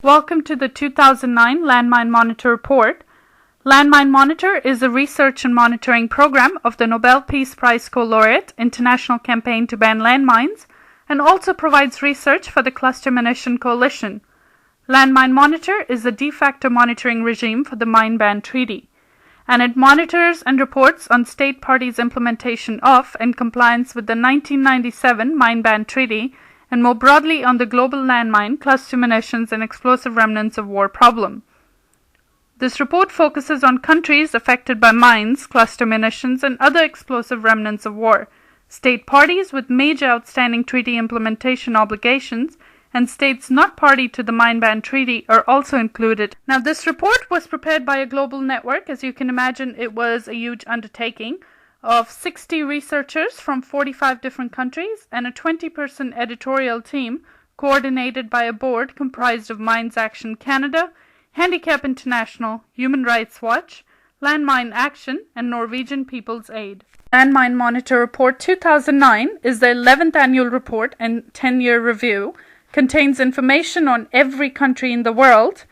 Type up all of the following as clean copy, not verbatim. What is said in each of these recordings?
Welcome to the 2009 Landmine Monitor Report. Landmine Monitor is a research and monitoring program of the Nobel Peace Prize co-laureate International Campaign to Ban Landmines and also provides research for the Cluster Munition Coalition. Landmine Monitor is a de facto monitoring regime for the Mine Ban Treaty, and it monitors and reports on state parties' implementation of and compliance with the 1997 Mine Ban Treaty and more broadly on the global landmine, cluster munitions and explosive remnants of war problem. This report focuses on countries affected by mines, cluster munitions and other explosive remnants of war, state parties with major outstanding treaty implementation obligations, and states not party to the Mine Ban Treaty are also included. Now, this report was prepared by a global network. As you can imagine, it was a huge undertaking of 60 researchers from 45 different countries and a 20-person editorial team coordinated by a board comprised of Mines Action Canada, Handicap International, Human Rights Watch, Landmine Action, and Norwegian People's Aid. Landmine Monitor Report 2009 is the 11th annual report and 10-year review, contains information on every country in the world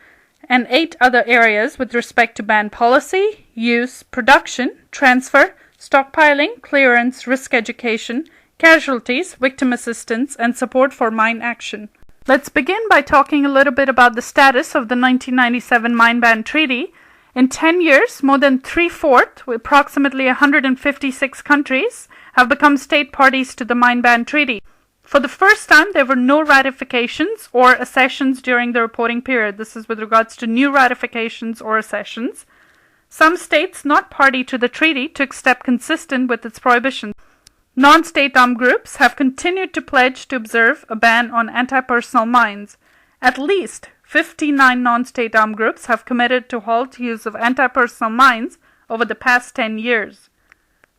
and 8 other areas with respect to ban policy, use, production, transfer, stockpiling, clearance, risk education, casualties, victim assistance, and support for mine action. Let's begin by talking a little bit about the status of the 1997 Mine Ban Treaty. In 10 years, more than 3/4, approximately 156 countries, have become state parties to the Mine Ban Treaty. For the first time, there were no ratifications or accessions during the reporting period. This is with regards to new ratifications or accessions. Some states not party to the treaty took steps consistent with its prohibition. Non-state armed groups have continued to pledge to observe a ban on anti-personnel mines. At least 59 non-state armed groups have committed to halt use of anti-personnel mines over the past 10 years.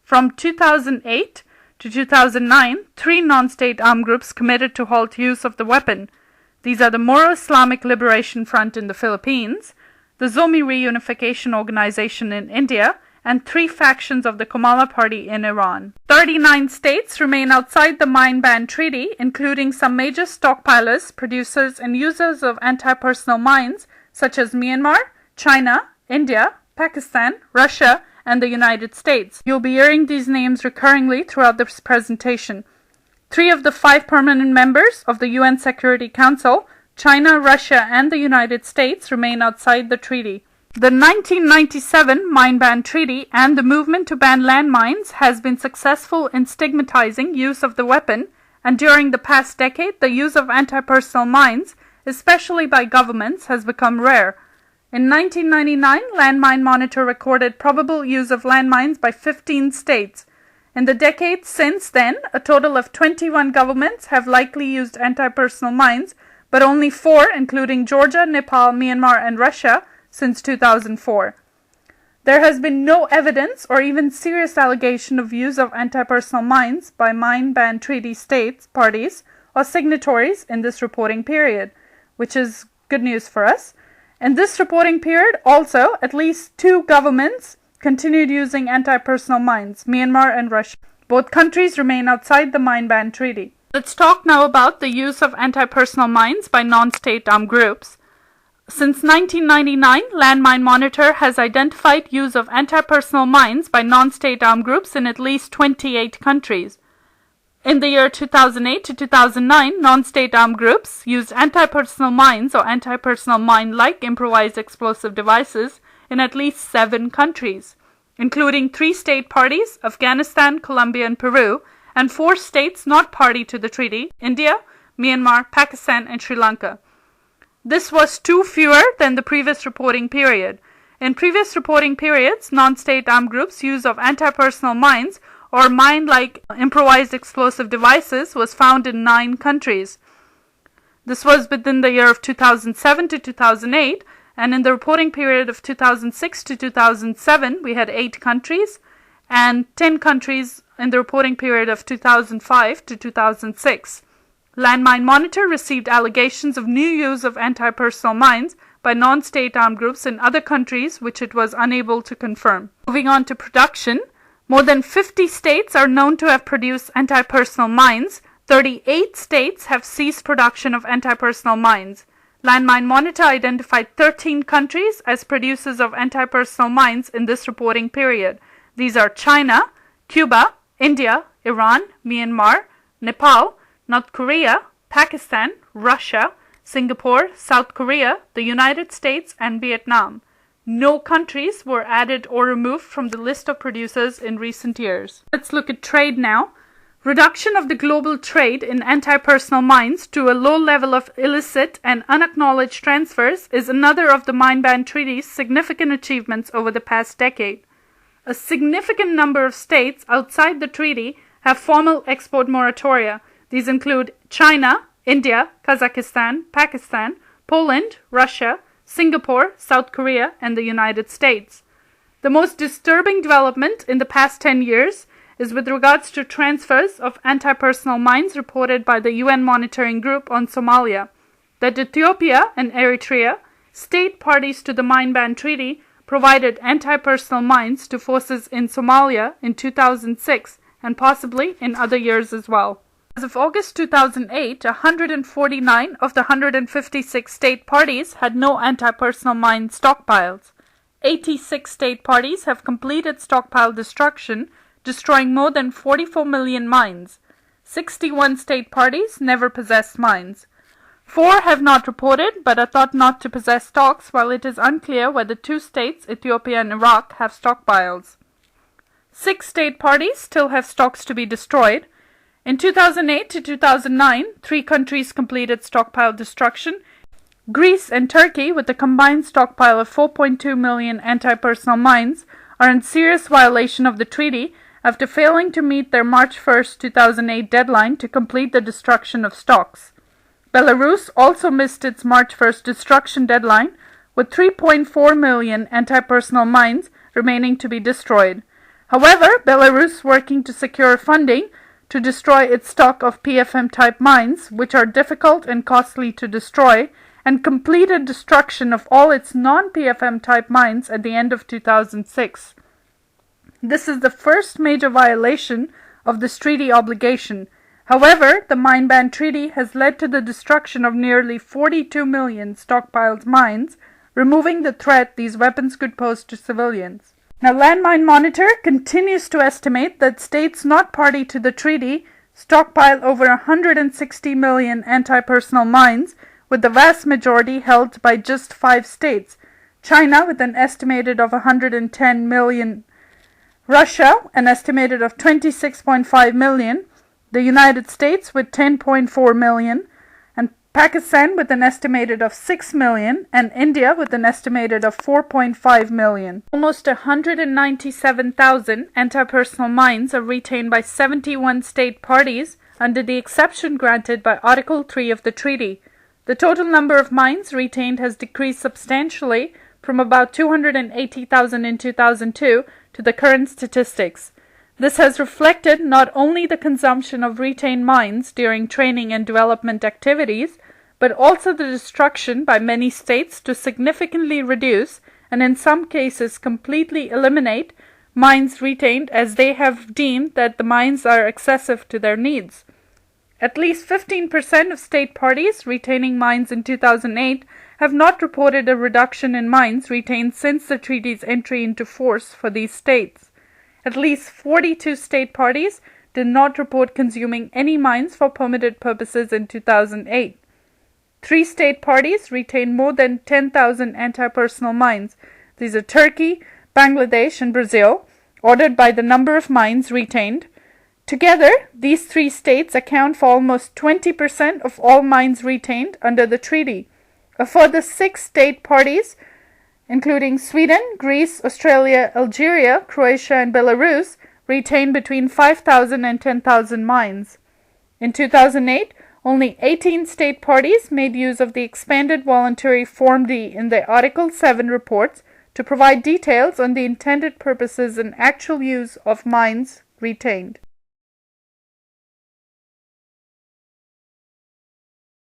From 2008 to 2009, 3 non-state armed groups committed to halt use of the weapon. These are the Moro Islamic Liberation Front in the Philippines, the Zomi Reunification Organization in India, and 3 factions of the Kamala Party in Iran. 39 states remain outside the Mine Ban Treaty, including some major stockpilers, producers, and users of anti-personnel mines such as Myanmar, China, India, Pakistan, Russia, and the United States. You'll be hearing these names recurringly throughout this presentation. 3 of the 5 permanent members of the UN Security Council, China, Russia, and the United States, remain outside the treaty. The 1997 Mine Ban Treaty and the movement to ban landmines has been successful in stigmatizing use of the weapon, and during the past decade, the use of anti-personnel mines, especially by governments, has become rare. In 1999, Landmine Monitor recorded probable use of landmines by 15 states. In the decades since then, a total of 21 governments have likely used anti-personnel mines, but only 4, including Georgia, Nepal, Myanmar, and Russia, since 2004. There has been no evidence or even serious allegation of use of anti-personnel mines by Mine Ban Treaty states, parties, or signatories in this reporting period, which is good news for us. In this reporting period, also, at least 2 governments continued using anti-personnel mines, Myanmar and Russia. Both countries remain outside the Mine Ban Treaty. Let's talk now about the use of anti-personnel mines by non-state armed groups. Since 1999, Landmine Monitor has identified use of anti-personnel mines by non-state armed groups in at least 28 countries. In the year 2008 to 2009, non-state armed groups used anti-personnel mines or anti-personnel mine-like improvised explosive devices in at least 7 countries, including 3 state parties, Afghanistan, Colombia, and Peru, and 4 states not party to the treaty, India, Myanmar, Pakistan, and Sri Lanka. This was 2 fewer than the previous reporting period. In previous reporting periods, non-state armed groups' use of anti-personnel mines or mine-like improvised explosive devices was found in 9 countries. This was within the year of 2007 to 2008, and in the reporting period of 2006 to 2007, we had 8 countries, and 10 countries in the reporting period of 2005 to 2006. Landmine Monitor received allegations of new use of anti-personnel mines by non-state armed groups in other countries, which it was unable to confirm. Moving on to production, more than 50 states are known to have produced anti-personnel mines. 38 states have ceased production of anti-personnel mines. Landmine Monitor identified 13 countries as producers of anti-personnel mines in this reporting period. These are China, Cuba, India, Iran, Myanmar, Nepal, North Korea, Pakistan, Russia, Singapore, South Korea, the United States, and Vietnam. No countries were added or removed from the list of producers in recent years. Let's look at trade now. Reduction of the global trade in anti-personnel mines to a low level of illicit and unacknowledged transfers is another of the Mine Ban Treaty's significant achievements over the past decade. A significant number of states outside the treaty have formal export moratoria. These include China, India, Kazakhstan, Pakistan, Poland, Russia, Singapore, South Korea, and the United States. The most disturbing development in the past 10 years is with regards to transfers of anti-personnel mines reported by the UN Monitoring Group on Somalia. That Ethiopia and Eritrea, state parties to the Mine Ban Treaty, provided anti-personnel mines to forces in Somalia in 2006 and possibly in other years as well. As of August 2008, 149 of the 156 state parties had no anti-personnel mine stockpiles. 86 state parties have completed stockpile destruction, destroying more than 44 million mines. 61 state parties never possessed mines. 4 have not reported but are thought not to possess stocks, while it is unclear whether 2 states, Ethiopia and Iraq, have stockpiles. 6 state parties still have stocks to be destroyed. In 2008 to 2009, 3 countries completed stockpile destruction. Greece and Turkey, with a combined stockpile of 4.2 million anti-personnel mines, are in serious violation of the treaty after failing to meet their March 1, 2008 deadline to complete the destruction of stocks. Belarus also missed its March 1 destruction deadline, with 3.4 million anti-personnel mines remaining to be destroyed. However, Belarus working to secure funding to destroy its stock of PFM-type mines, which are difficult and costly to destroy, and completed destruction of all its non-PFM-type mines at the end of 2006. This is the first major violation of this treaty obligation. However, the Mine Ban Treaty has led to the destruction of nearly 42 million stockpiled mines, removing the threat these weapons could pose to civilians. Now, Landmine Monitor continues to estimate that states not party to the treaty stockpile over 160 million anti-personnel mines, with the vast majority held by just 5 states: China with an estimated of 110 million, Russia an estimated of 26.5 million, the United States with 10.4 million, and Pakistan with an estimated of 6 million, and India with an estimated of 4.5 million. Almost 197,000 anti-personnel mines are retained by 71 state parties under the exception granted by Article 3 of the treaty. The total number of mines retained has decreased substantially from about 280,000 in 2002 to the current statistics. This has reflected not only the consumption of retained mines during training and development activities, but also the destruction by many states to significantly reduce, and in some cases completely eliminate, mines retained as they have deemed that the mines are excessive to their needs. At least 15% of state parties retaining mines in 2008 have not reported a reduction in mines retained since the treaty's entry into force for these states. At least 42 state parties did not report consuming any mines for permitted purposes in 2008. 3 state parties retained more than 10,000 anti-personnel mines. These are Turkey, Bangladesh, and Brazil, ordered by the number of mines retained. Together, these 3 states account for almost 20% of all mines retained under the treaty. A further 6 state parties, including Sweden, Greece, Australia, Algeria, Croatia, and Belarus, retained between 5,000 and 10,000 mines. In 2008, only 18 state parties made use of the expanded voluntary Form D in their Article 7 reports to provide details on the intended purposes and actual use of mines retained.